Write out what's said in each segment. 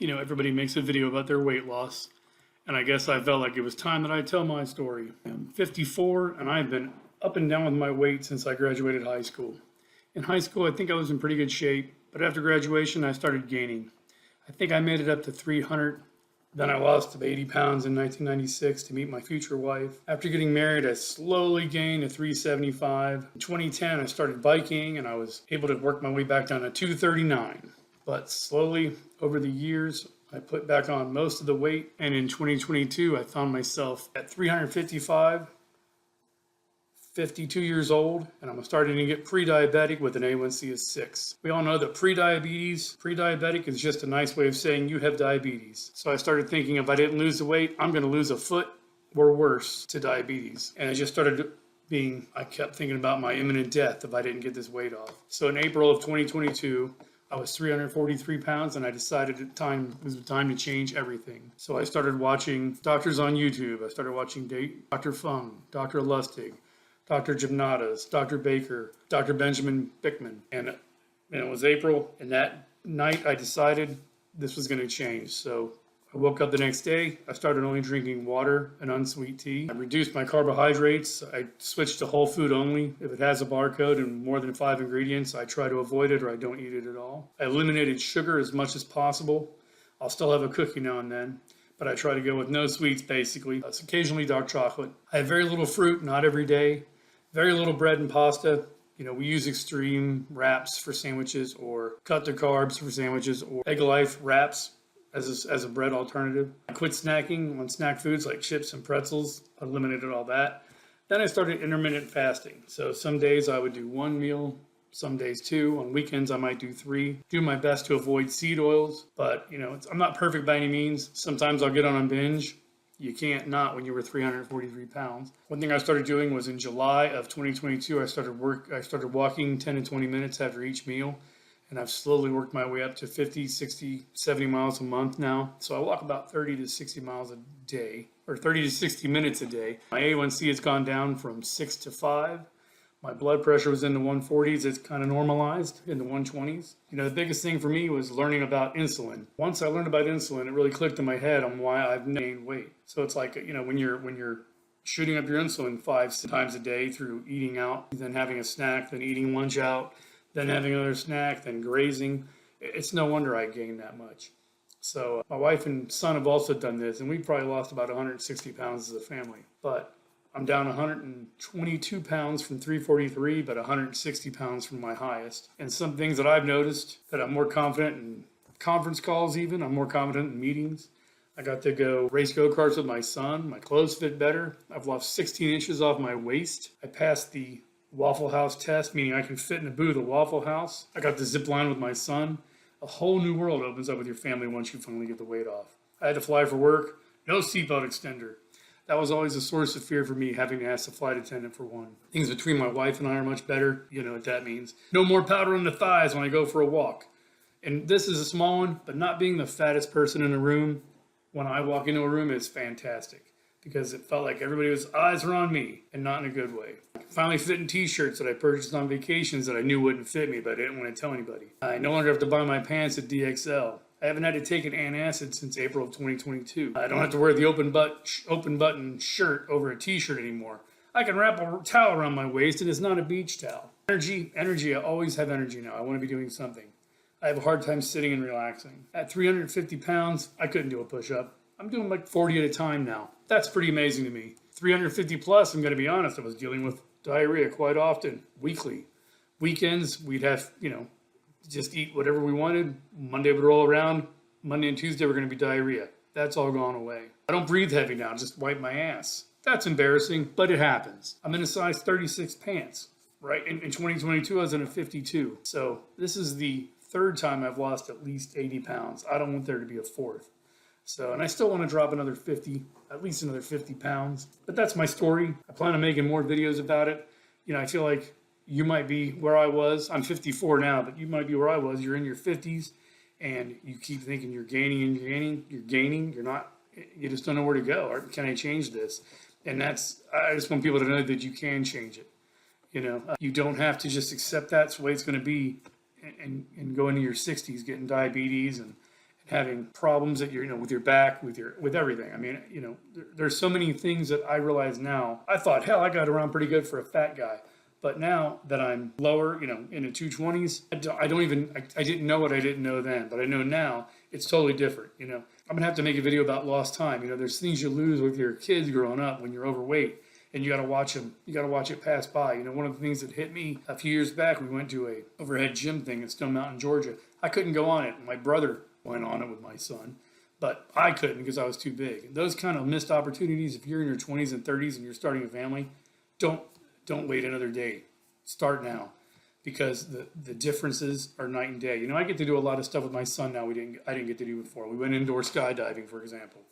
Everybody makes a video about their weight loss, and I guess I felt like it was time that I tell my story. I'm 54, and I've been up and down with my weight since I graduated high school. In high school, I think I was in pretty good shape, but after graduation, I started gaining. I think I made it up to 300. Then I lost about 80 pounds in 1996 to meet my future wife. After getting married, I slowly gained to 375. In 2010, I started biking, and I was able to work my way back down to 239. But slowly, over the years, I put back on most of the weight, and in 2022, I found myself at 355, 52 years old, and I'm starting to get pre-diabetic with an A1C of 6. We all know that pre-diabetic is just a nice way of saying you have diabetes. So I started thinking if I didn't lose the weight, I'm going to lose a foot or worse to diabetes. And I just started I kept thinking about my imminent death if I didn't get this weight off. So in April of 2022, I was 343 pounds, and I decided it was time to change everything. So I started watching doctors on YouTube. I started watching Dr. Fung, Dr. Lustig, Dr. Jamnadas, Dr. Baker, Dr. Benjamin Bikman. And it was April, and that night I decided this was going to change. So I woke up the next day. I started only drinking water and unsweet tea. I reduced my carbohydrates. I switched to whole food only. If it has a barcode and more than 5 ingredients, I try to avoid it or I don't eat it at all. I eliminated sugar as much as possible. I'll still have a cookie now and then, but I try to go with no sweets basically. It's occasionally dark chocolate. I have very little fruit, not every day. Very little bread and pasta. We use extreme wraps for sandwiches or cut the carbs for sandwiches or Egg Life wraps as a bread alternative. I quit snacking on snack foods like chips and pretzels. I eliminated all that. Then I started intermittent fasting. So some days I would do 1 meal, some days 2. On weekends I might do 3. Do my best to avoid seed oils, but I'm not perfect by any means. Sometimes I'll get on a binge. You can't not when you were 343 pounds. One thing I started doing was in July of 2022, I started walking 10 to 20 minutes after each meal. And I've slowly worked my way up to 50, 60, 70 miles a month now. So I walk about 30 to 60 miles a day, or 30 to 60 minutes a day. My A1C has gone down from 6 to 5. My blood pressure was in the 140s. It's kind of normalized in the 120s. The biggest thing for me was learning about insulin. Once I learned about insulin, it really clicked in my head on why I've gained weight. So it's like, when you're shooting up your insulin 5 times a day through eating out, then having a snack, then eating lunch out, then having another snack, then grazing. It's no wonder I gained that much. So my wife and son have also done this, and we probably lost about 160 pounds as a family. But I'm down 122 pounds from 343, but 160 pounds from my highest. And some things that I've noticed, that I'm more confident in conference calls even, I'm more confident in meetings. I got to go race go-karts with my son. My clothes fit better. I've lost 16 inches off my waist. I passed the Waffle House test, meaning I can fit in a booth at Waffle House. I got the zip line with my son. A whole new world opens up with your family once you finally get the weight off. I had to fly for work. No seatbelt extender. That was always a source of fear for me, having to ask the flight attendant for one. Things between my wife and I are much better. You know what that means. No more powder on the thighs when I go for a walk. And this is a small one, but not being the fattest person in a room when I walk into a room is fantastic, because it felt like everybody's eyes were on me, and not in a good way. I finally fit in t-shirts that I purchased on vacations that I knew wouldn't fit me, but I didn't want to tell anybody. I no longer have to buy my pants at DXL. I haven't had to take an antacid since April of 2022. I don't have to wear the open button shirt over a t-shirt anymore. I can wrap a towel around my waist, and it's not a beach towel. Energy, I always have energy now. I want to be doing something. I have a hard time sitting and relaxing. At 350 pounds, I couldn't do a push-up. I'm doing like 40 at a time now. That's pretty amazing to me. 350 plus, I'm going to be honest, I was dealing with diarrhea quite often, weekly. Weekends, we'd have, just eat whatever we wanted. Monday would roll around. Monday and Tuesday were going to be diarrhea. That's all gone away. I don't breathe heavy now, just wipe my ass. That's embarrassing, but it happens. I'm in a size 36 pants, right? In 2022, I was in a 52. So this is the third time I've lost at least 80 pounds. I don't want there to be a fourth. So, and I still want to drop another 50, at least another 50 pounds. But that's my story. I plan on making more videos about it. I feel like you might be where I was. I'm 54 now, but you might be where I was. You're in your 50s, and you keep thinking you're gaining and you're gaining. You're gaining. You're not. You just don't know where to go. Or can I change this? And I just want people to know that you can change it. You don't have to just accept that's the way it's going to be and go into your 60s getting diabetes and having problems that you're, with your back, with everything. I mean, there's so many things that I realize now. I thought, hell, I got around pretty good for a fat guy. But now that I'm lower, in the 220s, I didn't know what I didn't know then, but I know now it's totally different. I'm gonna have to make a video about lost time. There's things you lose with your kids growing up when you're overweight, and you got to watch them. You got to watch it pass by. One of the things that hit me a few years back, we went to a overhead gym thing in Stone Mountain, Georgia. I couldn't go on it. My brother went on it with my son, but I couldn't because I was too big. And those kind of missed opportunities, if you're in your 20s and 30s and you're starting a family, don't wait another day. Start now, because the differences are night and day. I get to do a lot of stuff with my son now I didn't get to do before. We went indoor skydiving, for example.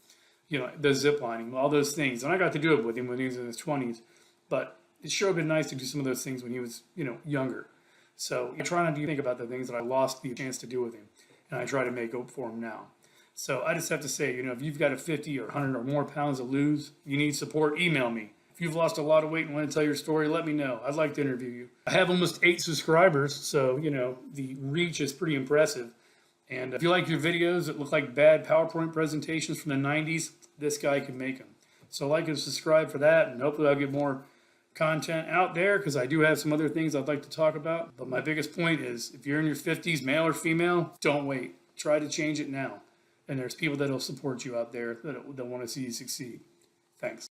The zip lining, all those things. And I got to do it with him when he was in his 20s. But it sure would have been nice to do some of those things when he was, younger. So I try not to think about the things that I lost the chance to do with him. And I try to make up for him now. So I just have to say, if you've got a 50 or 100 or more pounds to lose, you need support, email me. If you've lost a lot of weight and want to tell your story, let me know. I'd like to interview you. I have almost 8 subscribers, so, the reach is pretty impressive. And if you like your videos that look like bad PowerPoint presentations from the 90s, this guy can make them. So like and subscribe for that, and hopefully I'll get more content out there, because I do have some other things I'd like to talk about. But my biggest point is, if you're in your 50s, male or female, don't wait. Try to change it now. And there's people that will support you out there that want to see you succeed. Thanks.